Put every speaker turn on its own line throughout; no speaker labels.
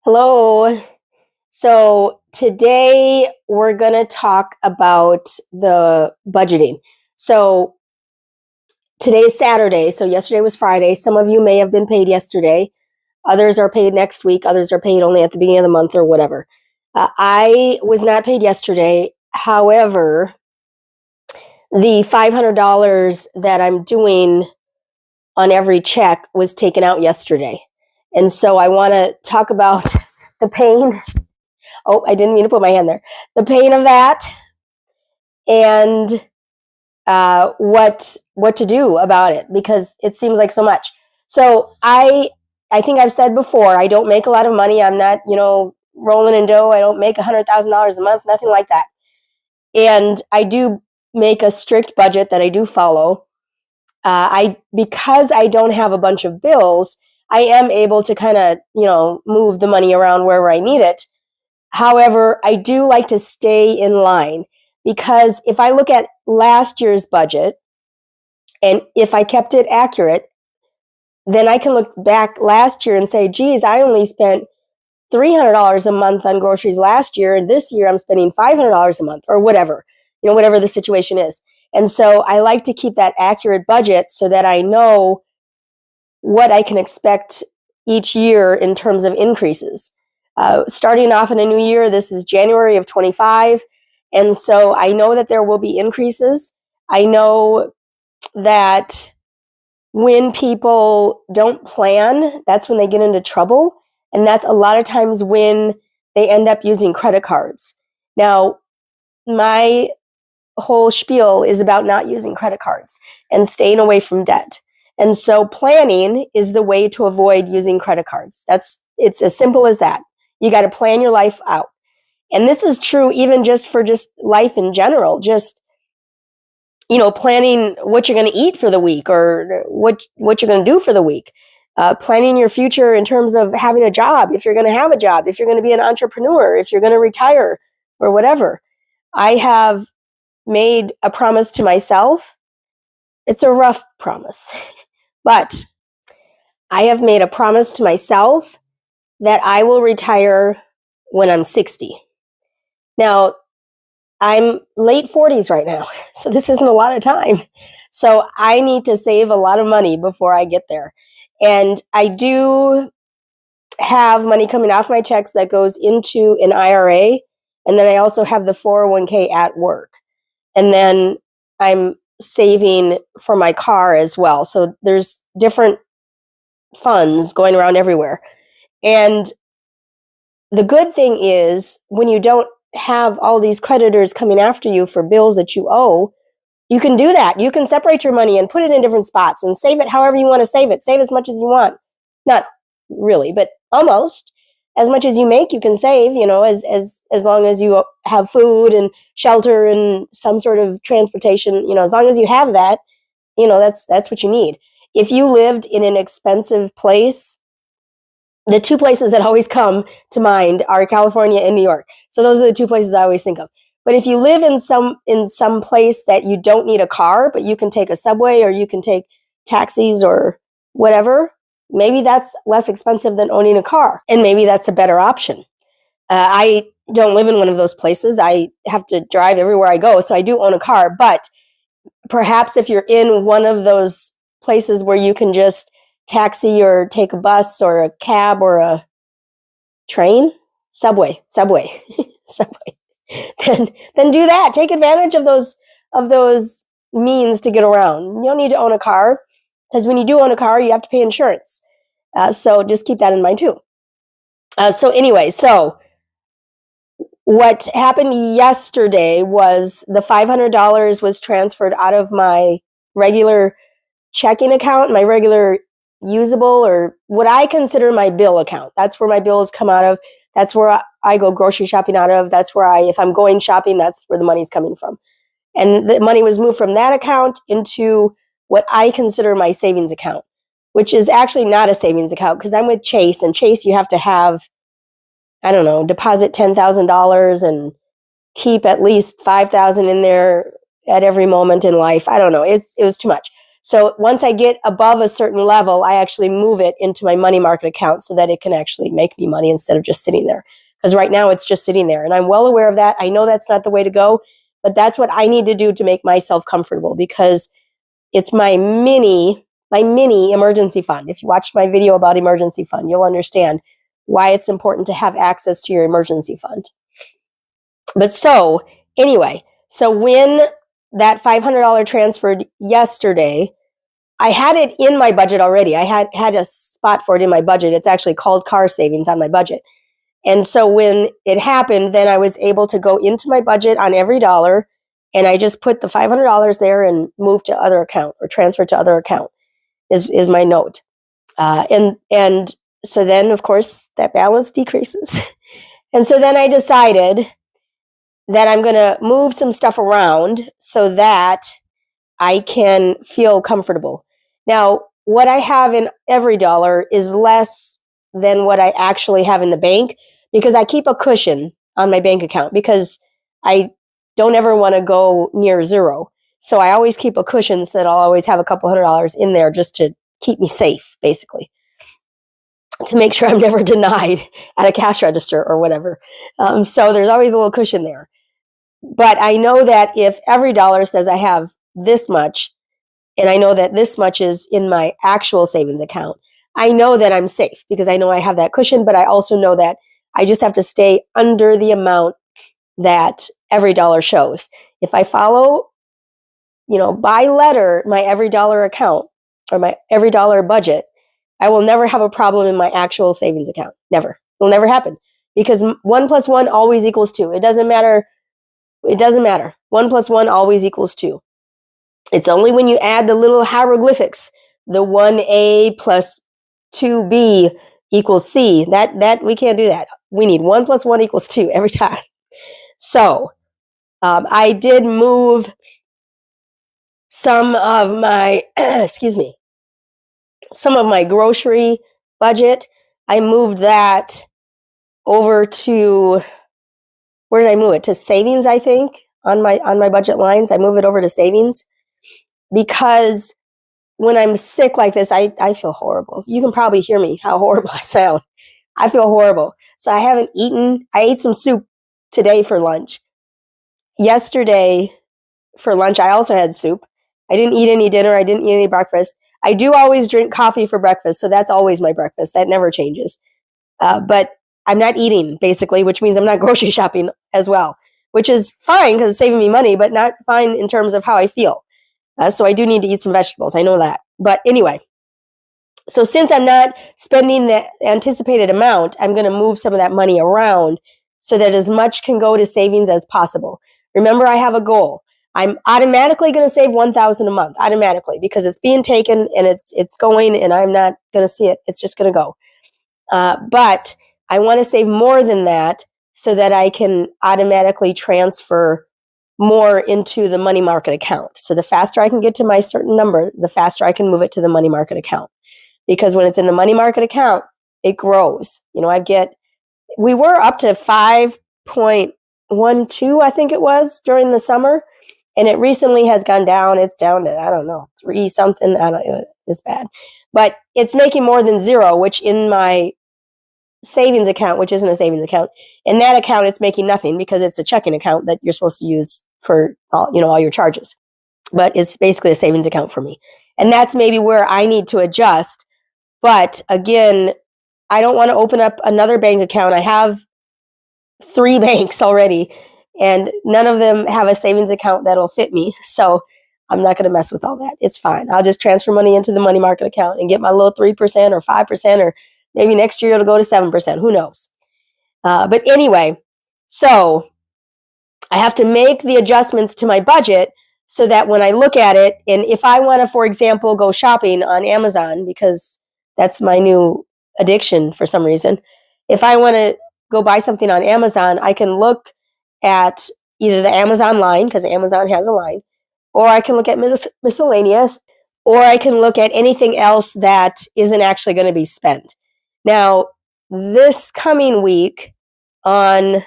Hello. So today we're going to talk about the budgeting. So today is Saturday. So yesterday was Friday. Some of you may have been paid yesterday. Others are paid next week. Others are paid only at the beginning of the month or whatever. I was not paid yesterday. However, the $500 that I'm doing on every check was taken out yesterday. And so I want to talk about the pain. Oh, I didn't mean to put my hand there. The pain of that and what to do about it, because it seems like so much. So I think I've said before, I don't make a lot of money. I'm not, rolling in dough. I don't make $100,000 a month, nothing like that. And I do make a strict budget that I do follow. Because I don't have a bunch of bills, I am able to kind of, move the money around wherever I need it. However, I do like to stay in line, because if I look at last year's budget and if I kept it accurate, then I can look back last year and say, geez, I only spent $300 a month on groceries last year, and this year I'm spending $500 a month, or whatever, whatever the situation is. And so I like to keep that accurate budget so that I know what I can expect each year in terms of increases. Starting off in a new year, this is January of 25. And so I know that there will be increases. I know that when people don't plan, that's when they get into trouble. And that's a lot of times when they end up using credit cards. Now, my whole spiel is about not using credit cards and staying away from debt. And so planning is the way to avoid using credit cards. It's as simple as that. You got to plan your life out. And this is true even just for just life in general, just, planning what you're going to eat for the week, or what you're going to do for the week. Planning your future in terms of having a job, if you're going to have a job, if you're going to be an entrepreneur, if you're going to retire or whatever. I have made a promise to myself. It's a rough promise, but I have made a promise to myself that I will retire when I'm 60. Now, I'm late 40s right now, so this isn't a lot of time. So I need to save a lot of money before I get there. And I do have money coming off my checks that goes into an IRA. And then I also have the 401k at work. And then I'm saving for my car as well. So there's different funds going around everywhere. And the good thing is, when you don't have all these creditors coming after you for bills that you owe, you can do that. You can separate your money and put it in different spots and save it however you want to save it. Save as much as you want. Not really, but almost. As much as you make, you can save, as long as you have food and shelter and some sort of transportation, as long as you have that, that's what you need. If you lived in an expensive place, the two places that always come to mind are California and New York. So those are the two places I always think of. But if you live in some place that you don't need a car, but you can take a subway, or you can take taxis or whatever, maybe that's less expensive than owning a car, and maybe that's a better option. I don't live in one of those places. I have to drive everywhere I go, so I do own a car. But perhaps if you're in one of those places where you can just taxi or take a bus or a cab or a train, subway, subway, then do that. Take advantage of those means to get around. You don't need to own a car, because when you do own a car, you have to pay insurance. So just keep that in mind too. So what happened yesterday was the $500 was transferred out of my regular checking account, my regular usable, or what I consider my bill account. That's where my bills come out of. That's where I go grocery shopping out of. That's where if I'm going shopping, that's where the money's coming from. And the money was moved from that account into what I consider my savings account, which is actually not a savings account, because I'm with Chase, and Chase, you have to have, deposit $10,000 and keep at least $5,000 in there at every moment in life. I don't know. It was too much. So once I get above a certain level, I actually move it into my money market account so that it can actually make me money instead of just sitting there. Because right now it's just sitting there. And I'm well aware of that. I know that's not the way to go, but that's what I need to do to make myself comfortable, because it's my mini emergency fund. If you watched my video about emergency fund, you'll understand why it's important to have access to your emergency fund. But so anyway, so when that $500 transferred yesterday, I had it in my budget already. I had a spot for it in my budget. It's actually called car savings on my budget. And so when it happened, then I was able to go into my budget on every dollar, and I just put the $500 there and move to other account or transfer to other account is my note. And so then, of course, that balance decreases. And so then I decided that I'm going to move some stuff around so that I can feel comfortable. Now, what I have in every dollar is less than what I actually have in the bank, because I keep a cushion on my bank account because I don't ever want to go near zero. So I always keep a cushion so that I'll always have a couple $100 in there just to keep me safe, basically, to make sure I'm never denied at a cash register or whatever. So there's always a little cushion there. But I know that if every dollar says I have this much, and I know that this much is in my actual savings account, I know that I'm safe because I know I have that cushion, but I also know that I just have to stay under the amount that every dollar shows. If I follow, by letter, my every dollar account or my every dollar budget, I will never have a problem in my actual savings account. Never. It'll never happen, because 1 + 1 always equals 2. It doesn't matter. 1 + 1 always equals 2. It's only when you add the little hieroglyphics, the 1A plus 2B equals C, that we can't do that. We need 1 + 1 equals 2 every time. So I did move some of my, some of my grocery budget. I moved that over to, where did I move it? To savings, I think, on my budget lines. I move it over to savings because when I'm sick like this, I feel horrible. You can probably hear me, how horrible I sound. I feel horrible. So I haven't eaten. I ate some soup today for lunch. Yesterday for lunch, I also had soup. I didn't eat any dinner. I didn't eat any breakfast. I do always drink coffee for breakfast, so that's always my breakfast. That never changes. But I'm not eating, basically, which means I'm not grocery shopping as well, which is fine because it's saving me money, but not fine in terms of how I feel. So I do need to eat some vegetables. I know that. But anyway, so since I'm not spending the anticipated amount, I'm going to move some of that money around so that as much can go to savings as possible. Remember, I have a goal. I'm automatically going to save $1,000 a month, automatically, because it's being taken and it's going, and I'm not going to see it. It's just going to go. But I want to save more than that so that I can automatically transfer more into the money market account. So the faster I can get to my certain number, the faster I can move it to the money market account. Because when it's in the money market account, it grows. We were up to 5.12, I think it was, during the summer. And it recently has gone down. It's down to, I don't know, 3 something. I don't know. It's bad. But it's making more than zero, which in my savings account, which isn't a savings account, in that account, it's making nothing because it's a checking account that you're supposed to use for all your charges. But it's basically a savings account for me. And that's maybe where I need to adjust. But again, I don't want to open up another bank account. I have 3 banks already, and none of them have a savings account that'll fit me. So I'm not going to mess with all that. It's fine. I'll just transfer money into the money market account and get my little 3% or 5%, or maybe next year it'll go to 7%. Who knows? But anyway, so I have to make the adjustments to my budget so that when I look at it, and if I want to, for example, go shopping on Amazon, because that's my new addiction for some reason, if I want to go buy something on Amazon, I can look at either the Amazon line, because Amazon has a line, or I can look at miscellaneous, or I can look at anything else that isn't actually going to be spent. Now, this coming week on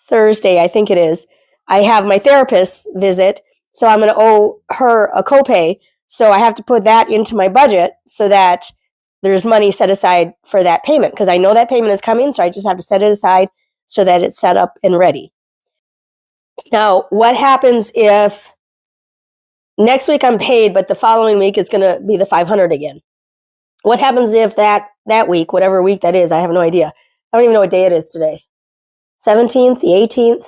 Thursday, I think it is, I have my therapist's visit, so I'm going to owe her a copay. So I have to put that into my budget so that there's money set aside for that payment, because I know that payment is coming. So I just have to set it aside so that it's set up and ready. Now, what happens if next week I'm paid, but the following week is going to be the 500 again? What happens if that week, whatever week that is, I have no idea. I don't even know what day it is today. 17th, the 18th,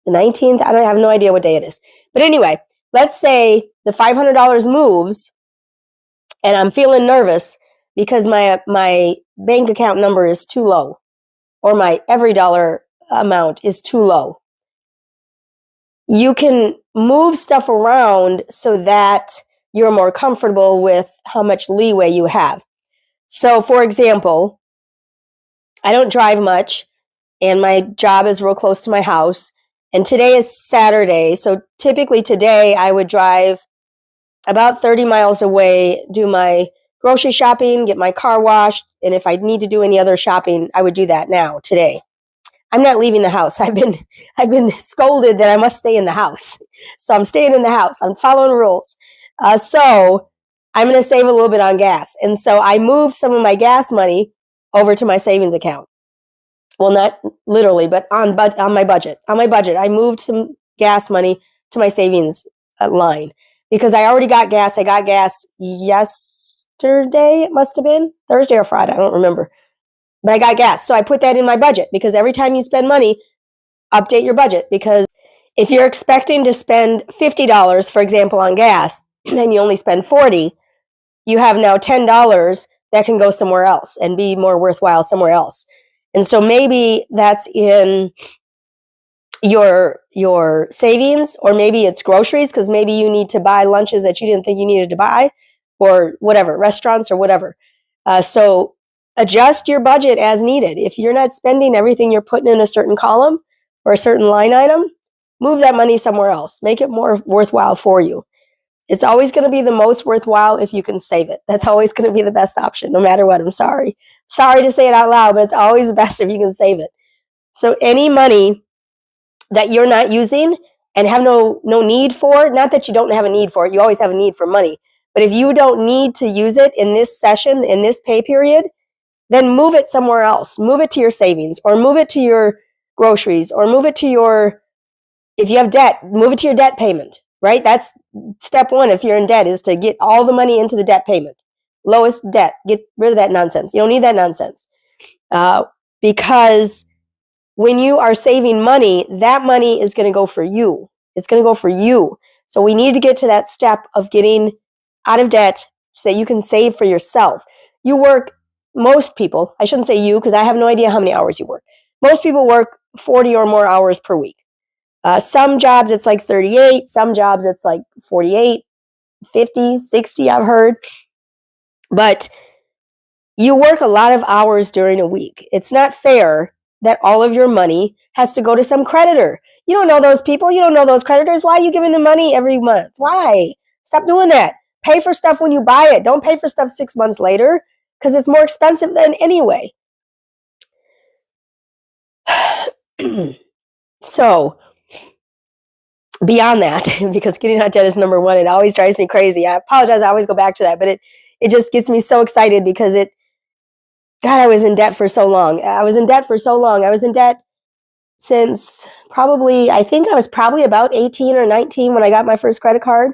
the 19th. I have no idea what day it is. But anyway, let's say the $500 moves and I'm feeling nervous because my bank account number is too low, or my every dollar amount is too low. You can move stuff around so that you're more comfortable with how much leeway you have. So, for example, I don't drive much, and my job is real close to my house. And today is Saturday, so typically today I would drive about 30 miles away, do my grocery shopping, get my car washed, and if I need to do any other shopping, I would do that now, today. I'm not leaving the house. I've been scolded that I must stay in the house. So I'm staying in the house. I'm following rules. So I'm going to save a little bit on gas. And so I moved some of my gas money over to my savings account. Well, not literally, but on my budget. On my budget, I moved some gas money to my savings line because I already got gas. I got gas yesterday. It must have been Thursday or Friday. I don't remember. But I got gas. So I put that in my budget, because every time you spend money, update your budget. Because if you're expecting to spend $50, for example, on gas, and you only spend $40, you have now $10 that can go somewhere else and be more worthwhile somewhere else. And so maybe that's in your savings, or maybe it's groceries, because maybe you need to buy lunches that you didn't think you needed to buy, or whatever, restaurants or whatever. So adjust your budget as needed. If you're not spending everything you're putting in a certain column or a certain line item, move that money somewhere else. Make it more worthwhile for you. It's always going to be the most worthwhile if you can save it. That's always going to be the best option, no matter what. I'm sorry. Sorry to say it out loud, but it's always best if you can save it. So any money that you're not using and have no need for, not that you don't have a need for it, you always have a need for money. But if you don't need to use it in this session, in this pay period, then move it somewhere else. Move it to your savings, or move it to your groceries, or move it to your, if you have debt, move it to your debt payment, right? That's step one. If you're in debt, is to get all the money into the debt payment. Lowest debt, get rid of that nonsense. You don't need that nonsense. Because when you are saving money, that money is going to go for you. It's going to go for you. So we need to get to that step of getting out of debt so that you can save for yourself. You work, most people, I shouldn't say you, because I have no idea how many hours you work. Most people work 40 or more hours per week. Some jobs it's like 38, some jobs it's like 48, 50, 60, I've heard. But you work a lot of hours during a week. It's not fair that all of your money has to go to some creditor. You don't know those people. You don't know those creditors. Why are you giving them money every month? Why? Stop doing that. Pay for stuff when you buy it. Don't pay for stuff 6 months later, because it's more expensive than anyway. So, beyond that, because getting out of debt is number one, it always drives me crazy. I apologize. I always go back to that, but it just gets me so excited because God, I was in debt for so long. I was in debt since I think I was probably about 18 or 19 when I got my first credit card,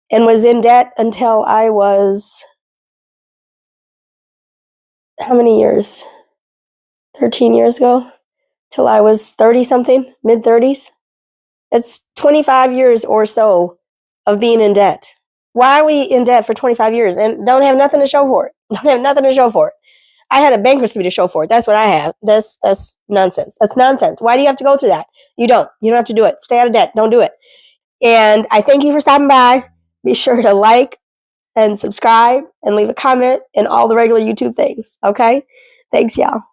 and was in debt until I was, how many years? 13 years ago, till I was 30 something, mid 30s. It's 25 years or so of being in debt. Why are we in debt for 25 years and don't have nothing to show for it? Don't have nothing to show for it. I had a bankruptcy to show for it. That's what I have. That's nonsense. That's nonsense. Why do you have to go through that? You don't have to do it. Stay out of debt. Don't do it. And I thank you for stopping by. Be sure to like and subscribe and leave a comment and all the regular YouTube things. Okay? Thanks, y'all.